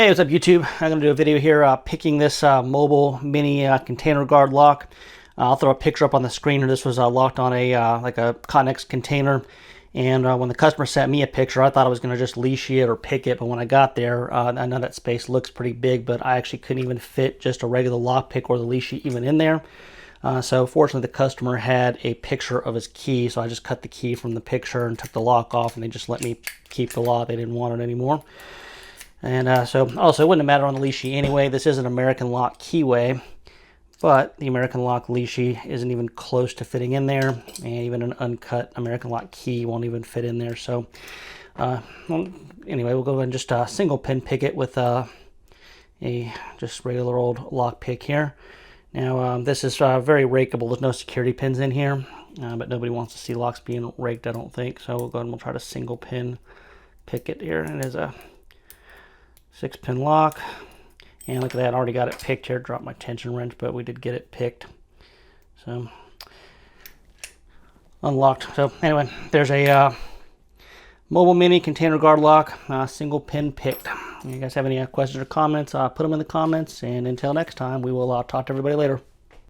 Hey, what's up YouTube? I'm going to do a video here picking this mobile mini container guard lock. I'll throw a picture up on the screen. This was locked on a like a Connex container, and when the customer sent me a picture, I thought I was going to just leash it or pick it, but when I got there, I know that space looks pretty big, but I actually couldn't even fit just a regular lock pick or the leash even in there. So fortunately the customer had a picture of his key, so I just cut the key from the picture and took the lock off, and they just let me keep the lock. They didn't want it anymore. And so also it wouldn't matter on the leashy anyway. This is an American lock keyway, but the American lock leashy isn't even close to fitting in there, and even an uncut American lock key won't even fit in there. So well, anyway, we'll go ahead and just single pin pick it with a just regular old lock pick here. Now this is very rakeable. There's no security pins in here, but nobody wants to see locks being raked, I don't think. So we'll go ahead and we'll try to single pin pick it here. And it is a 6-pin lock, and look at that, I already got it picked here. Dropped my tension wrench, but we did get it picked. So unlocked. So anyway, there's a mobile mini container guard lock, single pin picked. If you guys have any questions or comments, put them in the comments, and until next time, we will talk to everybody later.